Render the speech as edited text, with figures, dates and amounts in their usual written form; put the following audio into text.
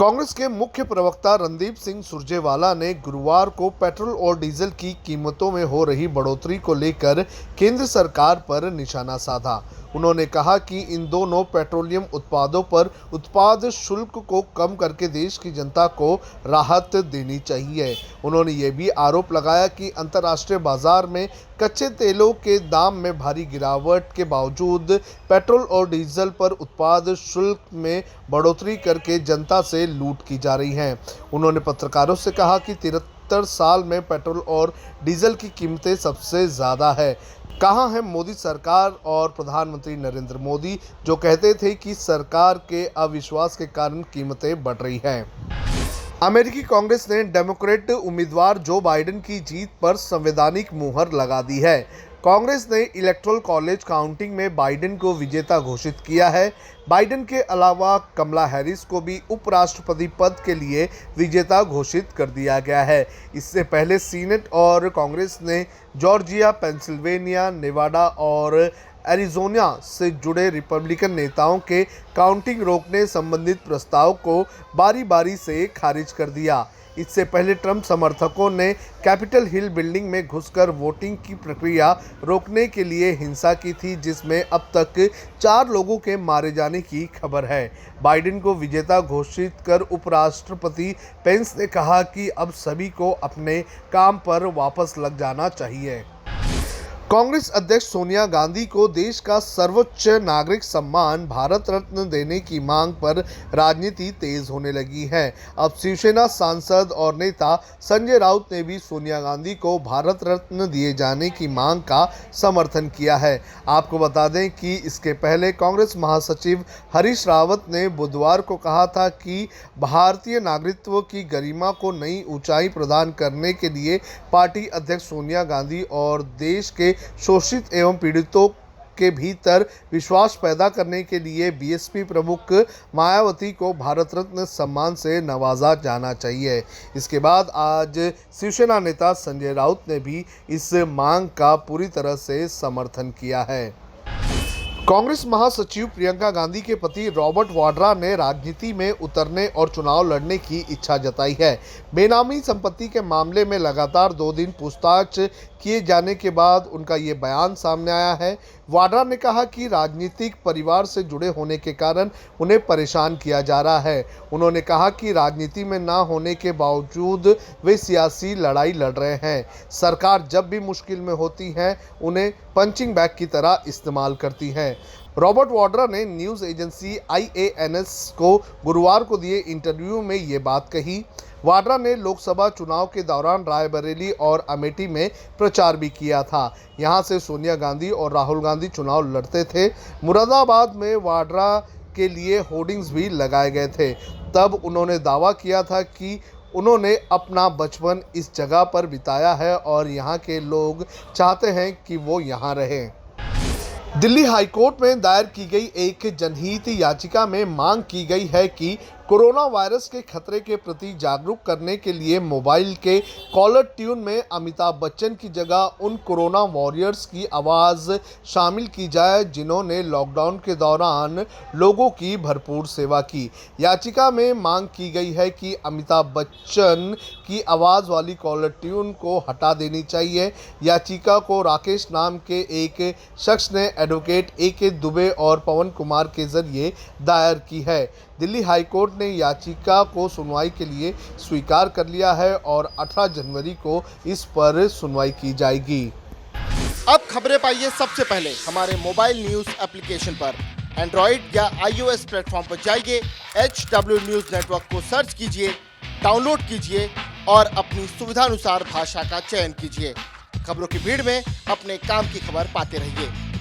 कांग्रेस के मुख्य प्रवक्ता रणदीप सिंह सुरजेवाला ने गुरुवार को पेट्रोल और डीजल की कीमतों में हो रही बढ़ोतरी को लेकर केंद्र सरकार पर निशाना साधा। उन्होंने कहा कि इन दोनों पेट्रोलियम उत्पादों पर उत्पाद शुल्क को कम करके देश की जनता को राहत देनी चाहिए। उन्होंने ये भी आरोप लगाया कि अंतर्राष्ट्रीय बाजार में कच्चे तेलों के दाम में भारी गिरावट के बावजूद पेट्रोल और डीजल पर उत्पाद शुल्क में बढ़ोतरी करके जनता से लूट की जा रही है। उन्होंने पत्रकारों से कहा कि 73 साल में पेट्रोल और डीजल की कीमतें सबसे ज़्यादा है। कहाँ है मोदी सरकार और प्रधानमंत्री नरेंद्र मोदी जो कहते थे कि सरकार के अविश्वास के कारण कीमतें बढ़ रही हैं। अमेरिकी कांग्रेस ने डेमोक्रेट उम्मीदवार जो बाइडेन की जीत पर संवैधानिक मुहर लगा दी है। कांग्रेस ने इलेक्टोरल कॉलेज काउंटिंग में बाइडेन को विजेता घोषित किया है। बाइडेन के अलावा कमला हैरिस को भी उपराष्ट्रपति पद के लिए विजेता घोषित कर दिया गया है। इससे पहले सीनेट और कांग्रेस ने जॉर्जिया, पेंसिल्वेनिया, नेवाडा और एरिज़ोना से जुड़े रिपब्लिकन नेताओं के काउंटिंग रोकने संबंधित प्रस्ताव को बारी-बारी से खारिज कर दिया। इससे पहले ट्रंप समर्थकों ने कैपिटल हिल बिल्डिंग में घुसकर वोटिंग की प्रक्रिया रोकने के लिए हिंसा की थी, जिसमें अब तक 4 लोगों के मारे जाने की खबर है। बाइडेन को विजेता घोषित कर उपराष्ट्रपति पेंस ने कहा कि अब सभी को अपने काम पर वापस लग जाना चाहिए। कांग्रेस अध्यक्ष सोनिया गांधी को देश का सर्वोच्च नागरिक सम्मान भारत रत्न देने की मांग पर राजनीति तेज होने लगी है। अब शिवसेना सांसद और नेता संजय राउत ने भी सोनिया गांधी को भारत रत्न दिए जाने की मांग का समर्थन किया है। आपको बता दें कि इसके पहले कांग्रेस महासचिव हरीश रावत ने बुधवार को कहा था कि भारतीय नागरिकत्व की गरिमा को नई ऊंचाई प्रदान करने के लिए पार्टी अध्यक्ष सोनिया गांधी और देश के शोषित एवं पीड़ितों के भीतर विश्वास पैदा करने के लिए बीएसपी प्रमुख मायावती को भारत रत्न सम्मान से नवाजा जाना चाहिए। इसके बाद आज शिवसेना नेता संजय राउत ने भी इस मांग का पूरी तरह से समर्थन किया है। कांग्रेस महासचिव प्रियंका गांधी के पति रॉबर्ट वाड्रा ने राजनीति में उतरने और चुनाव लड़ने की इच्छा जताई है। बेनामी संपत्ति के मामले में लगातार 2 दिन पूछताछ किए जाने के बाद उनका ये बयान सामने आया है। वाड्रा ने कहा कि राजनीतिक परिवार से जुड़े होने के कारण उन्हें परेशान किया जा रहा है। उन्होंने कहा कि राजनीति में ना होने के बावजूद वे सियासी लड़ाई लड़ रहे हैं। सरकार जब भी मुश्किल में होती है उन्हें पंचिंग बैग की तरह इस्तेमाल करती है। रॉबर्ट वाड्रा ने न्यूज़ एजेंसी IANS को गुरुवार को दिए इंटरव्यू में ये बात कही। वाड्रा ने लोकसभा चुनाव के दौरान रायबरेली और अमेठी में प्रचार भी किया था। यहां से सोनिया गांधी और राहुल गांधी चुनाव लड़ते थे। मुरादाबाद में वाड्रा के लिए होर्डिंग्स भी लगाए गए थे। तब उन्होंने दावा किया था कि उन्होंने अपना बचपन इस जगह पर बिताया है और यहाँ के लोग चाहते हैं कि वो यहाँ रहें। दिल्ली हाईकोर्ट में दायर की गई एक जनहित याचिका में मांग की गई है कि कोरोना वायरस के खतरे के प्रति जागरूक करने के लिए मोबाइल के कॉलर ट्यून में अमिताभ बच्चन की जगह उन कोरोना वॉरियर्स की आवाज़ शामिल की जाए जिन्होंने लॉकडाउन के दौरान लोगों की भरपूर सेवा की। याचिका में मांग की गई है कि अमिताभ बच्चन की आवाज़ वाली कॉलर ट्यून को हटा देनी चाहिए। याचिका को राकेश नाम के एक शख्स ने एडवोकेट AK दुबे और पवन कुमार के जरिए दायर की है। दिल्ली हाईकोर्ट ने याचिका को सुनवाई के लिए स्वीकार कर लिया है और 18 जनवरी को इस पर सुनवाई की जाएगी। अब खबरें पाइए सबसे पहले हमारे मोबाइल न्यूज एप्लीकेशन पर। एंड्रॉइड या iOS प्लेटफॉर्म पर जाइए, HW न्यूज नेटवर्क को सर्च कीजिए, डाउनलोड कीजिए और अपनी सुविधानुसार भाषा का चयन कीजिए। खबरों की भीड़ में अपने काम की खबर पाते रहिए।